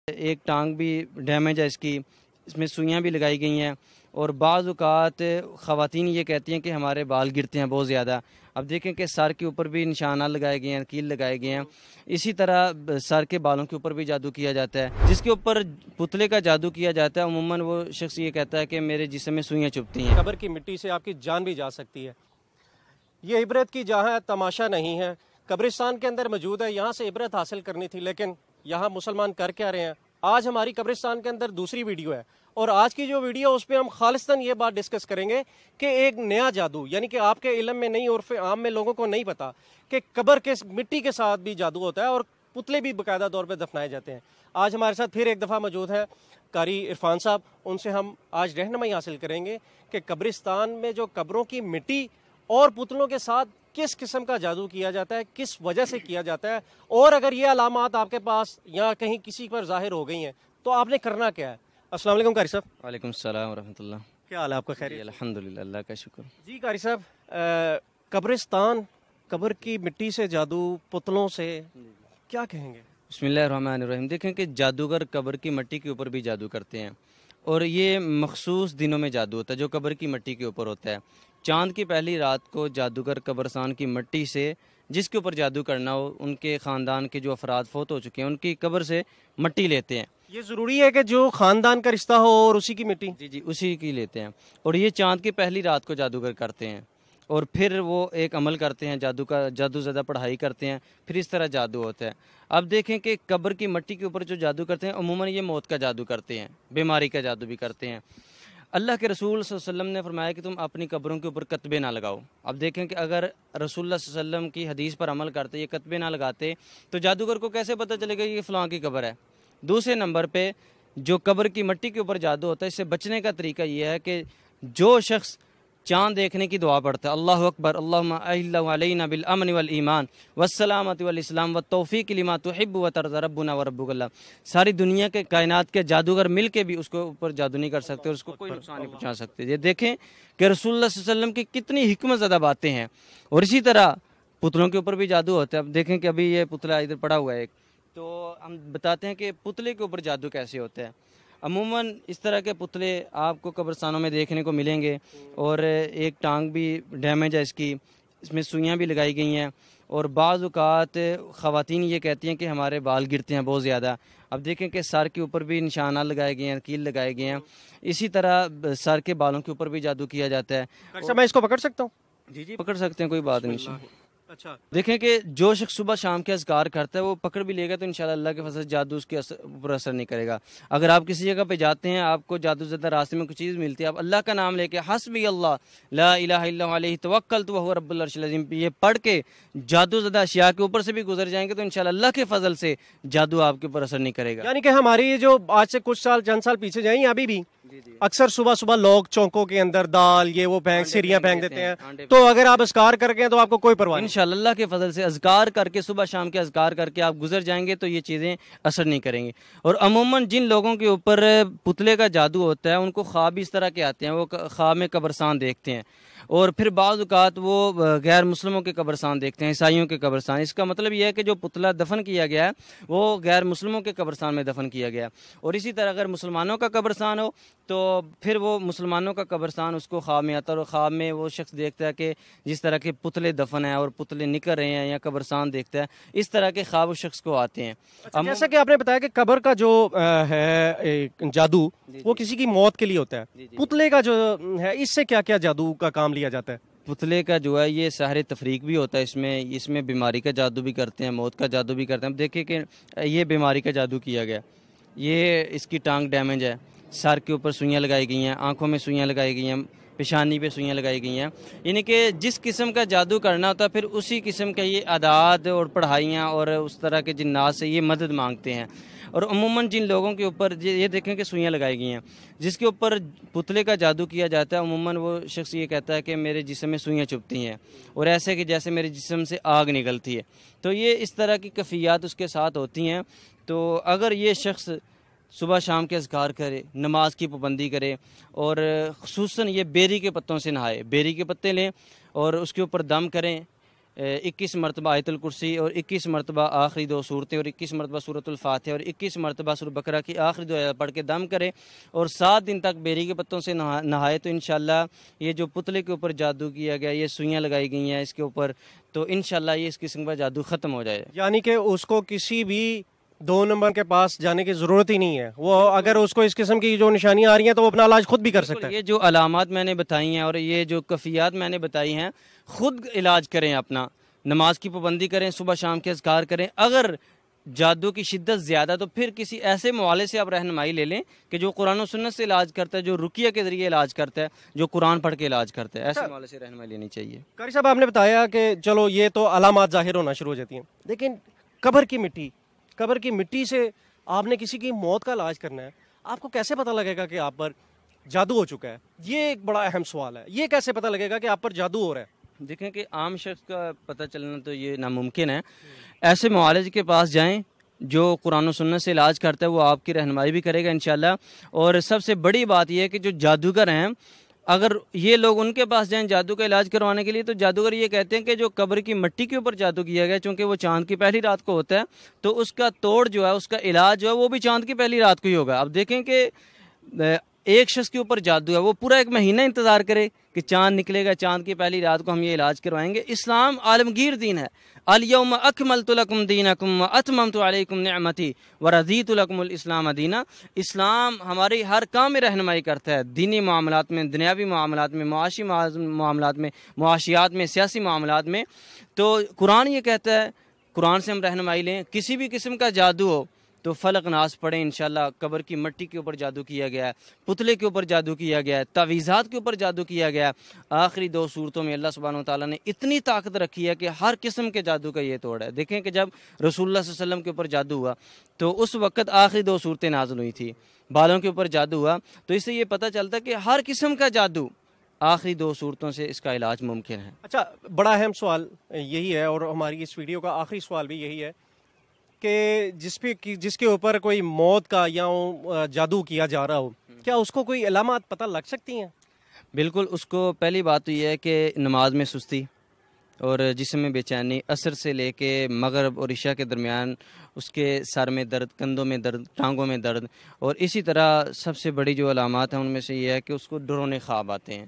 ایک ٹانگ بھی ڈیمیج ہے اس میں سوئیاں بھی لگائی گئی ہیں، اور بعض اوقات خواتین یہ کہتی ہیں کہ ہمارے بال گرتے ہیں بہت زیادہ۔ اب دیکھیں کہ سر کے اوپر بھی نشانات لگائے گئے ہیں، کیل لگائے گئے ہیں۔ اسی طرح سر کے بالوں کے اوپر بھی جادو کیا جاتا ہے۔ جس کے اوپر پتلے کا جادو کیا جاتا ہے، عموماً وہ شخص یہ کہتا ہے کہ میرے جسم میں سوئیاں چبھتی ہیں۔ قبر کی مٹی سے آپ کی جان بھی جا سکتی ہے۔ یہ عبرت کی جہاں ہے، تماشا نہیں ہے۔ قبرستان کے اندر موجود ہے، یہاں سے عبرت حاصل کرنی تھی، لیکن یہاں مسلمان کر کیا رہے ہیں؟ آج ہماری قبرستان کے اندر دوسری ویڈیو ہے، اور آج کی جو ویڈیو اس پہ ہم خالصتاً یہ بات ڈسکس کریں گے کہ ایک نیا جادو، یعنی کہ آپ کے علم میں نہیں، عرف عام میں لوگوں کو نہیں پتا کہ قبر کے مٹی کے ساتھ بھی جادو ہوتا ہے اور پتلے بھی باقاعدہ طور پہ دفنائے جاتے ہیں۔ آج ہمارے ساتھ پھر ایک دفعہ موجود ہے قاری عرفان صاحب، ان سے ہم آج رہنمائی حاصل کریں گے کہ قبرستان میں جو قبروں کی مٹی اور پتلوں کے ساتھ کس قسم کا جادو کیا جاتا ہے، کس وجہ سے کیا جاتا ہے، اور اگر یہ علامات آپ کے پاس یا کہیں کسی پر ظاہر ہو گئی ہیں تو آپ نے کرنا کیا ہے۔ السلام علیکم قاری صاحب۔ وعلیکم السلام ورحمۃ اللہ۔ کیا حال ہے آپ کا؟ خیریت؟ الحمدللہ، اللہ کا شکر۔ جی قاری صاحب، قبرستان، قبر کی مٹی سے جادو، پتلوں سے، کیا کہیں گے؟ بسم اللہ الرحمن الرحیم۔ دیکھیں کہ جادوگر قبر کی مٹی کے اوپر بھی جادو کرتے ہیں، اور یہ مخصوص دنوں میں جادو ہوتا ہے جو قبر کی مٹی کے اوپر ہوتا ہے۔ چاند کی پہلی رات کو جادوگر قبرستان کی مٹی سے جس کے اوپر جادو کرنا ہو، ان کے خاندان کے جو افراد فوت ہو چکے ہیں ان کی قبر سے مٹی لیتے ہیں۔ یہ ضروری ہے کہ جو خاندان کا رشتہ ہو اور اسی کی مٹی؟ جی اسی کی لیتے ہیں، اور یہ چاند کی پہلی رات کو جادوگر کرتے ہیں، اور پھر وہ ایک عمل کرتے ہیں جادو زدہ پڑھائی کرتے ہیں، پھر اس طرح جادو ہوتا ہے۔ اب دیکھیں کہ قبر کی مٹی کے اوپر جو جادو کرتے ہیں عموماً یہ موت کا جادو کرتے ہیں، بیماری کا جادو بھی کرتے ہیں۔ اللہ کے رسول صلی اللہ علیہ وسلم نے فرمایا کہ تم اپنی قبروں کے اوپر کتبے نہ لگاؤ۔ اب دیکھیں کہ اگر رسول اللہ صلی اللہ علیہ وسلم کی حدیث پر عمل کرتے، یہ کتبے نہ لگاتے، تو جادوگر کو کیسے پتہ چلے گا یہ فلاں کی قبر ہے؟ دوسرے نمبر پہ جو قبر کی مٹی کے اوپر جادو ہوتا ہے، اس سے بچنے کا طریقہ یہ ہے کہ جو شخص چاند دیکھنے کی دعا پڑھتا ہے، اللہ اکبر اللہم اہل علینا بالامن والایمان والسلامت والاسلام والتوفیق لما تحب وترضى ربنا وربک اللہ، ساری دنیا کے کائنات کے جادوگر مل کے بھی اس کو اوپر جادو نہیں کر سکتے اور اس کو کوئی نقصان نہیں پہنچا سکتے۔ یہ دیکھیں کہ رسول اللہ صلی اللہ علیہ وسلم کی کتنی حکمت زدہ باتیں ہیں۔ اور اسی طرح پتلوں کے اوپر بھی جادو ہوتا ہے۔ اب دیکھیں کہ ابھی یہ پتلا ادھر پڑا ہوا ہے ایک، تو ہم بتاتے ہیں کہ پتلے کے اوپر جادو کیسے ہوتا ہے۔ عموماً اس طرح کے پتلے آپ کو قبرستانوں میں دیکھنے کو ملیں گے، اور ایک ٹانگ بھی ڈیمیج ہے اس میں سوئیاں بھی لگائی گئی ہیں، اور بعض اوقات خواتین یہ کہتی ہیں کہ ہمارے بال گرتے ہیں بہت زیادہ۔ اب دیکھیں کہ سر کے اوپر بھی نشانات لگائے گئے ہیں، کیل لگائے گئے ہیں۔ اسی طرح سر کے بالوں کے اوپر بھی جادو کیا جاتا ہے۔ اچھا، میں اس کو پکڑ سکتا ہوں؟ جی پکڑ سکتے ہیں، کوئی بات نہیں۔ اچھا، دیکھیں کہ جو شخص صبح شام کے اذکار کرتا ہے وہ پکڑ بھی لے گا تو انشاءاللہ اللہ کے فضل سے جادو اس کے اوپر اثر نہیں کرے گا۔ اگر آپ کسی جگہ پہ جاتے ہیں، آپ کو جادو زدہ راستے میں کچھ چیز ملتی ہے، آپ اللہ کا نام لے کے حسبی اللہ لا الہ الا ہوا علیہ توکلت وہو رب العرش العظیم یہ پڑھ کے جادو زدہ اشیاء کے اوپر سے بھی گزر جائیں گے تو انشاءاللہ اللہ کے فضل سے جادو آپ کے اوپر اثر نہیں کرے گا۔ یعنی کہ ہماری جو آج سے کچھ سال چند سال پیچھے جائیں، ابھی بھی اکثر صبح صبح لوگ چونکوں کے اندر دال یہ وہ پھینک سیریاں پھینک دیتے ہیں، تو اگر آپ اذکار کر کے تو آپ کو کوئی پرواہ نہیں؟ انشاءاللہ اللہ کے فضل سے اذکار کر کے صبح شام کے اذکار کر کے آپ گزر جائیں گے تو یہ چیزیں اثر نہیں کریں گی۔ اور عموماً جن لوگوں کے اوپر پتلے کا جادو ہوتا ہے ان کو خواب اس طرح کے آتے ہیں، وہ خواب میں قبرستان دیکھتے ہیں، اور پھر بعض اوقات وہ غیر مسلموں کے قبرستان دیکھتے ہیں، عیسائیوں کے قبرستان۔ اس کا مطلب یہ ہے کہ جو پتلا دفن کیا گیا ہے وہ غیر مسلموں کے قبرستان میں دفن کیا گیا ہے۔ اور اسی طرح اگر مسلمانوں کا قبرستان ہو تو پھر وہ مسلمانوں کا قبرستان اس کو خواب میں آتا ہے، اور خواب میں وہ شخص دیکھتا ہے کہ جس طرح کے پتلے دفن ہیں اور پتلے نکل رہے ہیں یا قبرستان دیکھتا ہے، اس طرح کے خواب اس شخص کو آتے ہیں۔ جیسا کہ آپ نے بتایا کہ قبر کا جو ہے جادو وہ کسی کی موت کے لیے ہوتا ہے، پتلے کا جو ہے اس سے کیا کیا جادو کا کام لیا جاتا ہے؟ پتلے کا جو ہے یہ سحر تفریق بھی ہوتا ہے، اس میں بیماری کا جادو بھی کرتے ہیں، موت کا جادو بھی کرتے ہیں۔ اب دیکھیں کہ یہ بیماری کا جادو کیا گیا، یہ اس کی ٹانگ ڈیمیج ہے، سر کے اوپر سوئیاں لگائی گئی ہیں، آنکھوں میں سوئیاں لگائی گئی ہیں، پیشانی پہ سوئیاں لگائی گئی ہیں۔ یعنی کہ جس قسم کا جادو کرنا ہوتا ہے پھر اسی قسم کا یہ عادات اور پڑھائیاں اور اس طرح کے جنات سے یہ مدد مانگتے ہیں۔ اور عموماً جن لوگوں کے اوپر یہ دیکھیں کہ سوئیاں لگائی گئی ہیں، جس کے اوپر پتلے کا جادو کیا جاتا ہے عموماً وہ شخص یہ کہتا ہے کہ میرے جسم میں سوئیاں چبھتی ہیں، اور ایسے کہ جیسے میرے جسم سے آگ نکلتی ہے۔ تو یہ اس طرح کی کیفیات اس کے ساتھ ہوتی ہیں۔ تو اگر یہ شخص صبح شام کے اذکار کرے، نماز کی پابندی کرے، اور خصوصاً یہ بیری کے پتوں سے نہائے، بیری کے پتے لیں اور اس کے اوپر دم کریں، 21 مرتبہ آیت الکرسی اور 21 مرتبہ آخری 2 صورتیں اور 21 مرتبہ سورۃ الفاتحہ اور 21 مرتبہ سورۃ بقرہ کی آخری 2 آیات پڑھ کے دم کرے اور 7 دن تک بیری کے پتوں سے نہائے تو انشاءاللہ یہ جو پتلے کے اوپر جادو کیا گیا، یہ سوئیاں لگائی گئی ہیں اس کے اوپر، تو انشاءاللہ یہ اس قسم کا جادو ختم ہو جائے. یعنی کہ اس کو کسی بھی 2 نمبر کے پاس جانے کی ضرورت ہی نہیں ہے، وہ اگر اس کو اس قسم کی جو نشانیاں آ رہی ہیں تو وہ اپنا علاج خود بھی کر سکتا ہے. یہ جو علامات میں نے بتائی ہیں اور یہ جو کفیات میں نے بتائی ہیں، خود علاج کریں، اپنا نماز کی پابندی کریں، صبح شام کے اذکار کریں. اگر جادو کی شدت زیادہ تو پھر کسی ایسے معالج سے آپ رہنمائی لے لیں کہ جو قرآن و سنت سے علاج کرتا ہے، جو رقیہ کے ذریعے علاج کرتا ہے، جو قرآن پڑھ کے علاج کرتا ہے. ایسے معالج سے رہنمائی لینی چاہیے. قاری صاحب آپ نے بتایا کہ چلو یہ تو علامات ظاہر ہونا شروع ہو جاتی ہیں، لیکن قبر کی مٹی سے آپ نے کسی کی موت کا علاج کرنا ہے، آپ کو کیسے پتہ لگے گا کہ آپ پر جادو ہو چکا ہے؟ یہ ایک بڑا اہم سوال ہے. یہ کیسے پتہ لگے گا کہ آپ پر جادو ہو رہا ہے؟ دیکھیں کہ عام شخص کا پتہ چلنا تو یہ ناممکن ہے. ایسے معالج کے پاس جائیں جو قرآن و سنت سے علاج کرتا ہے، وہ آپ کی رہنمائی بھی کرے گا انشاءاللہ. اور سب سے بڑی بات یہ ہے کہ جو جادوگر ہیں، اگر یہ لوگ ان کے پاس جائیں جادو کا علاج کروانے کے لیے، تو جادوگر یہ کہتے ہیں کہ جو قبر کی مٹی کے اوپر جادو کیا گیا، چونکہ وہ چاند کی پہلی رات کو ہوتا ہے، تو اس کا توڑ جو ہے، اس کا علاج جو ہے وہ بھی چاند کی پہلی رات کو ہی ہوگا. اب دیکھیں کہ ایک شخص کے اوپر جادو ہے، وہ پورا 1 مہینہ انتظار کرے کہ چاند نکلے گا، چاند کی پہلی رات کو ہم یہ علاج کروائیں گے. اسلام عالمگیر دین ہے. الیوم اکملت لکم دینکم واتممت علیکم نعمتی ورضیت لکم الاسلام دینا. اسلام ہماری ہر کام میں رہنمائی کرتا ہے، دینی معاملات میں، دنیاوی معاملات میں، معاشی معاملات میں، معاشیات میں، سیاسی معاملات میں. تو قرآن یہ کہتا ہے، قرآن سے ہم رہنمائی لیں. کسی بھی قسم کا جادو ہو تو فلق ناس پڑھیں انشاءاللہ. قبر کی مٹی کے اوپر جادو کیا گیا ہے، پتلے کے اوپر جادو کیا گیا ہے، تعویذات کے اوپر جادو کیا گیا ہے. آخری 2 صورتوں میں اللہ سبحانہ وتعالیٰ نے اتنی طاقت رکھی ہے کہ ہر قسم کے جادو کا یہ توڑ ہے. دیکھیں کہ جب رسول اللہ صلی اللہ علیہ وسلم کے اوپر جادو ہوا تو اس وقت آخری 2 صورتیں نازل ہوئی تھی. بالوں کے اوپر جادو ہوا تو اس سے یہ پتہ چلتا ہے کہ ہر قسم کا جادو آخری 2 صورتوں سے اس کا علاج ممکن ہے. اچھا، بڑا اہم سوال یہی ہے اور ہماری اس ویڈیو کا آخری سوال بھی یہی ہے کہ جس کے اوپر کوئی موت کا یا جادو کیا جا رہا ہو، کیا اس کو کوئی علامات پتہ لگ سکتی ہیں؟ بالکل. اس کو پہلی بات تو یہ ہے کہ نماز میں سستی اور جسم میں بے چینی، عصر سے لے کے مغرب اور عشاء کے درمیان اس کے سر میں درد، کندھوں میں درد، ٹانگوں میں درد. اور اسی طرح سب سے بڑی جو علامات ہیں ان میں سے یہ ہے کہ اس کو ڈرونے خواب آتے ہیں.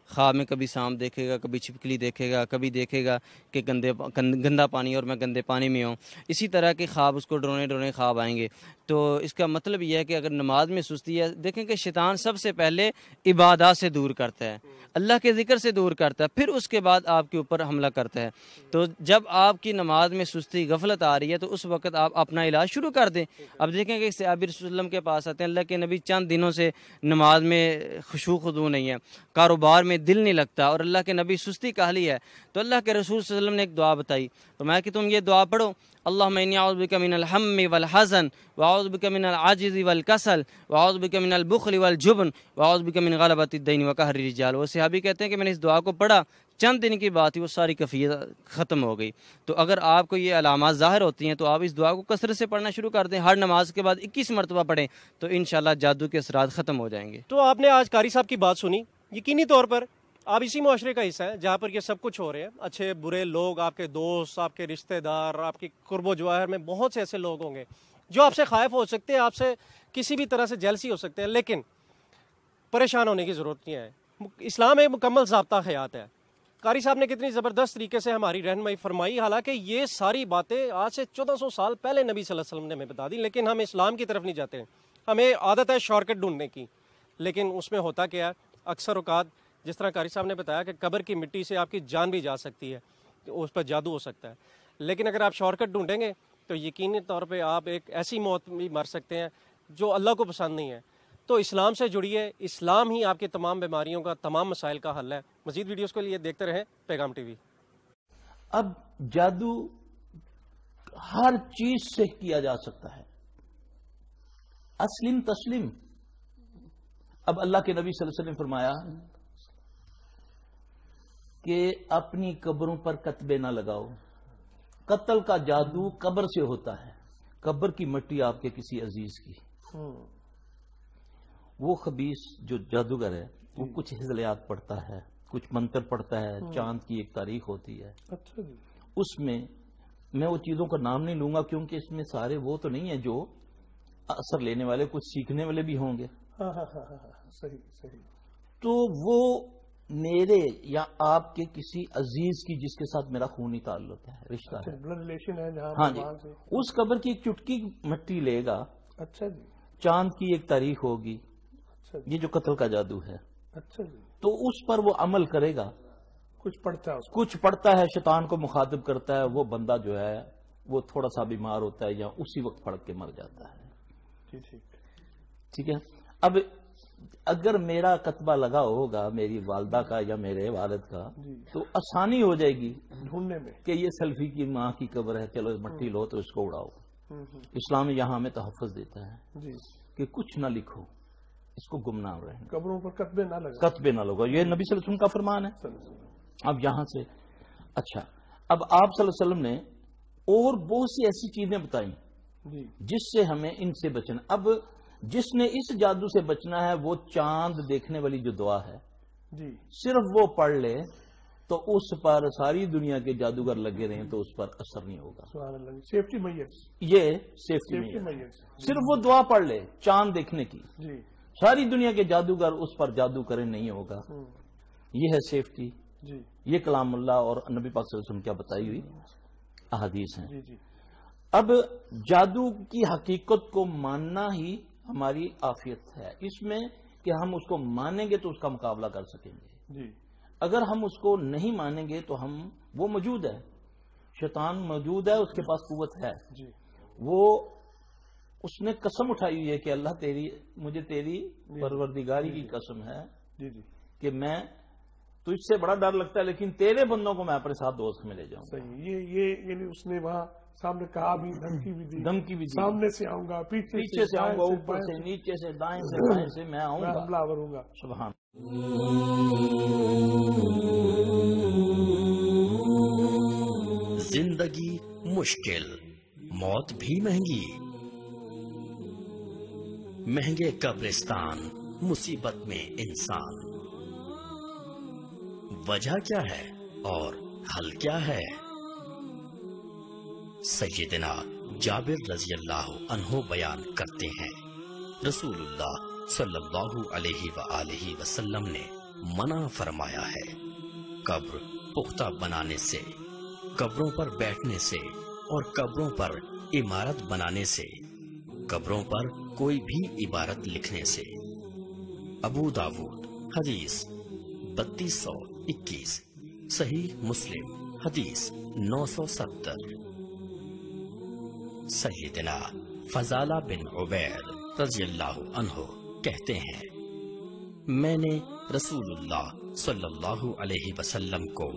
خواب میں کبھی سانپ دیکھے گا، کبھی چھپکلی دیکھے گا، کبھی دیکھے گا کہ گندا پانی اور میں گندے پانی میں ہوں. اسی طرح کے خواب اس کو ڈرونے خواب آئیں گے. تو اس کا مطلب یہ ہے کہ اگر نماز میں سستی ہے، دیکھیں کہ شیطان سب سے پہلے عبادات سے دور کرتا ہے، اللہ کے ذکر سے دور کرتا ہے، پھر اس کے بعد آپ کے اوپر حملہ کرتا ہے. تو جب آپ کی نماز میں سستی، غفلت آ رہی ہے تو اس وقت آپ اپنا علاج شروع کر دیں. اب دیکھیں کہ صحابی رسول اللہ وسلم کے پاس آتے ہیں، اللہ کے نبی چند دنوں سے نماز میں خشوع خضوع نہیں ہے، کاروبار میں دل نہیں لگتا اور اللہ کے نبی سستی کاہلی ہے. تو اللہ کے رسول صلی اللہ علیہ وسلم نے ایک دعا بتائی، فرمایا کہ تم یہ دعا پڑھو، اللہم انی اعوذ بک من الہم والحزن واعوذ بک من العجز والکسل واعوذ بک من البخل والجبن واعوذ بک من غلبۃ الدین وقہر الرجال. وہ صحابی کہتے ہیں کہ میں نے اس دعا کو پڑھا، چند دن کی بات ہی وہ ساری کفیت ختم ہو گئی. تو اگر آپ کو یہ علامات ظاہر ہوتی ہیں تو آپ اس دعا کو کثرت سے پڑھنا شروع کر دیں. ہر نماز کے بعد 21 مرتبہ پڑھیں تو انشاءاللہ جادو کے اثرات ختم ہو جائیں گے. تو آپ نے آج قاری صاحب کی بات سنی. یقینی طور پر آپ اسی معاشرے کا حصہ ہیں جہاں پر یہ سب کچھ ہو رہے ہیں. اچھے برے لوگ، آپ کے دوست، آپ کے رشتہ دار، آپ کی قرب و جواہر میں بہت سے ایسے لوگ ہوں گے جو آپ سے خائف ہو سکتے ہیں، آپ سے کسی بھی طرح سے جیلسی ہو سکتے ہیں، لیکن پریشان ہونے کی ضرورت نہیں ہے. اسلام ایک مکمل ضابطہ حیات ہے. قاری صاحب نے کتنی زبردست طریقے سے ہماری رہنمائی فرمائی. حالانکہ یہ ساری باتیں آج سے 1400 سال پہلے نبی صلی اللہ علیہ وسلم نے ہمیں بتا دی، لیکن ہم اسلام کی طرف نہیں جاتے ہیں. ہمیں عادت ہے شارٹ کٹ ڈھونڈنے کی. لیکن اس میں ہوتا کیا ہے، اکثر اوقات جس طرح قاری صاحب نے بتایا کہ قبر کی مٹی سے آپ کی جان بھی جا سکتی ہے، اس پر جادو ہو سکتا ہے. لیکن اگر آپ شارٹ کٹ ڈھونڈیں گے تو یقینی طور پہ آپ ایک ایسی موت بھی مر سکتے ہیں جو اللہ کو پسند نہیں ہے. تو اسلام سے جڑیے. اسلام ہی آپ کی تمام بیماریوں کا، تمام مسائل کا حل ہے. مزید ویڈیوز کے لیے دیکھتے رہیں پیغام ٹی وی. اب جادو ہر چیز سے کیا جا سکتا ہے، اسلم تسلیم. اب اللہ کے نبی صلی اللہ علیہ وسلم نے فرمایا کہ اپنی قبروں پر کتبے نہ لگاؤ. قتل کا جادو قبر سے ہوتا ہے. قبر کی مٹی آپ کے کسی عزیز کی، وہ خبیث جو جادوگر ہے وہ کچھ ہزلیات پڑتا ہے، کچھ منتر پڑتا ہے، چاند کی ایک تاریخ ہوتی ہے. اچھا جی. اس میں وہ چیزوں کا نام نہیں لوں گا کیونکہ اس میں سارے وہ تو نہیں ہیں جو اثر لینے والے، کچھ سیکھنے والے بھی ہوں گے. ہاں ہاں ہاں ہاں، صحیح صحیح. تو وہ میرے یا آپ کے کسی عزیز کی جس کے ساتھ میرا خونی تعلق ہے، رشتہ ہے، بلڈ ریلیشن ہے جہاں. ہاں جی، اس قبر کی ایک چٹکی مٹی لے گا. اچھا جی. چاند کی ایک تاریخ ہوگی. اچھا جی. یہ جو قتل کا جادو ہے. اچھا جی. تو اس پر وہ عمل کرے گا. کچھ پڑتا ہے اس کو. کچھ پڑتا ہے، شیطان کو مخاطب کرتا ہے. وہ بندہ جو ہے وہ تھوڑا سا بیمار ہوتا ہے یا اسی وقت پڑھ کے مر جاتا ہے. جی ٹھیک. ٹھیک ہے. اب اگر میرا کتبہ لگا ہوگا میری والدہ کا یا میرے والد کا تو آسانی ہو جائے گی ڈھونڈنے میں کہ یہ سیلفی کی ماں کی قبر ہے، چلو مٹی لو تو اس کو اڑاؤ. اسلام یہاں ہمیں تحفظ دیتا ہے کہ کچھ نہ لکھو، اس کو گمنام رہے، قبروں پر کتبے نہ لگا، کتبے نہ لگو. یہ نبی صلی اللہ علیہ وسلم کا فرمان ہے. اب یہاں سے اچھا، اب آپ صلی اللہ علیہ وسلم نے اور بہت سی ایسی چیزیں بتائیں جس سے ہمیں ان سے بچنا. اب جس نے اس جادو سے بچنا ہے وہ چاند دیکھنے والی جو دعا ہے صرف وہ پڑھ لے تو اس پر ساری دنیا کے جادوگر لگے رہیں تو اس پر اثر نہیں ہوگا. سیفٹی میئرز، یہ سیفٹی میئرز، صرف وہ دعا پڑھ لے چاند دیکھنے کی، ساری دنیا کے جادوگر اس پر جادو کریں نہیں ہوگا. یہ ہے سیفٹی. یہ کلام اللہ اور نبی پاک صلی اللہ علیہ وسلم کیا بتائی ہوئی احادیث ہیں. اب جادو کی حقیقت کو ماننا ہی ہماری عافیت ہے. اس میں کہ ہم اس کو مانیں گے تو اس کا مقابلہ کر سکیں گے. اگر ہم اس کو نہیں مانیں گے تو ہم وہ موجود ہے، شیطان موجود ہے، اس کے پاس قوت ہے. وہ اس نے قسم اٹھائی ہوئی ہے کہ اللہ مجھے تیری پروردگاری کی قسم ہے کہ میں تجھ سے بڑا ڈر لگتا ہے لیکن تیرے بندوں کو میں اپنے ساتھ دوست میں لے جاؤں. صحیح. یہ یعنی اس نے وہاں سامنے کہا بھی، دھمکی بھی دی، سامنے سے آؤں گا، پیچھے سے آؤں گا، اوپر سے، نیچے سے، دائیں سے، بائیں سے میں آؤں گا، حملہ آور ہوں گا. سبحان. زندگی مشکل، موت بھی مہنگی، مہنگے قبرستان، مصیبت میں انسان. وجہ کیا ہے اور حل کیا ہے؟ سیدنا جابر رضی اللہ عنہ بیان کرتے ہیں، رسول اللہ صلی اللہ علیہ وآلہ وسلم نے منع فرمایا ہے قبر پختہ بنانے سے، قبروں پر بیٹھنے سے اور قبروں پر عمارت بنانے سے، قبروں پر کوئی بھی عبارت لکھنے سے. ابو داود حدیث 3221، صحیح مسلم حدیث 970. سیدنا فضالہ بن عبید رضی اللہ عنہ کہتے ہیں، میں نے رسول اللہ صلی اللہ علیہ وسلم کو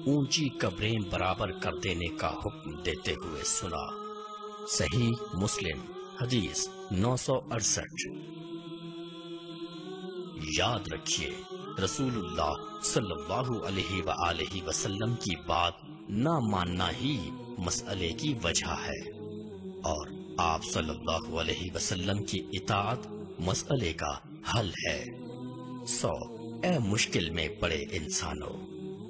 اونچی قبریں برابر کر دینے کا حکم دیتے ہوئے سنا. صحیح مسلم حدیث 968. یاد رکھیے، رسول اللہ صلی اللہ علیہ وآلہ وسلم کی بات نہ ماننا ہی مسئلے کی وجہ ہے اور آپ صلی اللہ علیہ وسلم کی اطاعت مسئلے کا حل ہے. اے مشکل میں پڑے انسانوں،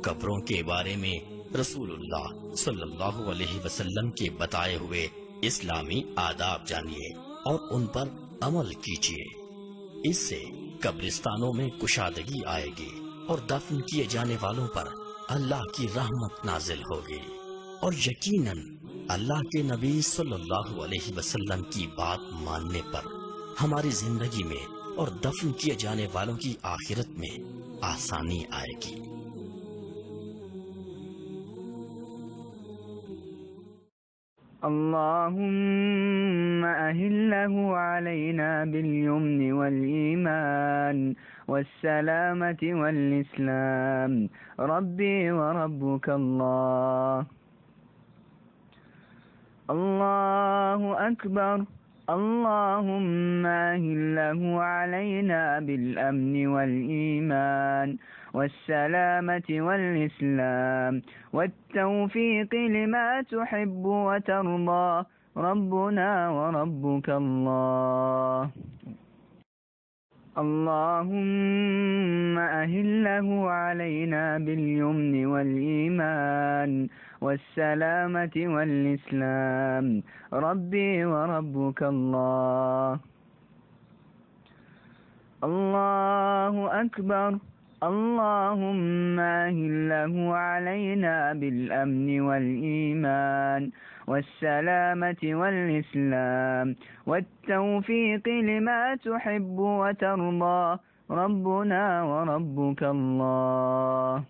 قبروں کے بارے میں رسول اللہ صلی اللہ علیہ وسلم کے بتائے ہوئے اسلامی آداب جانیے اور ان پر عمل کیجیے. اس سے قبرستانوں میں کشادگی آئے گی اور دفن کیے جانے والوں پر اللہ کی رحمت نازل ہوگی، اور یقیناً اللہ کے نبی صلی اللہ علیہ وسلم کی بات ماننے پر ہماری زندگی میں اور دفن کیے جانے والوں کی آخرت میں آسانی آئے گی. اللهم أهله علينا باليمن والإيمان والسلامة والإسلام. ربي وربك الله. الله أكبر. اللهم أهله علينا بالأمن والإيمان والسلامة والإسلام والتوفيق لما تحب وترضى. ربنا وربك الله. اللهم أهله علينا باليمن والإيمان والسلامة والإسلام. ربي وربك الله. الله أكبر. اللهم أهله علينا بالأمن والإيمان والسلامة والإسلام والتوفيق لما تحب وترضى. ربنا وربك الله.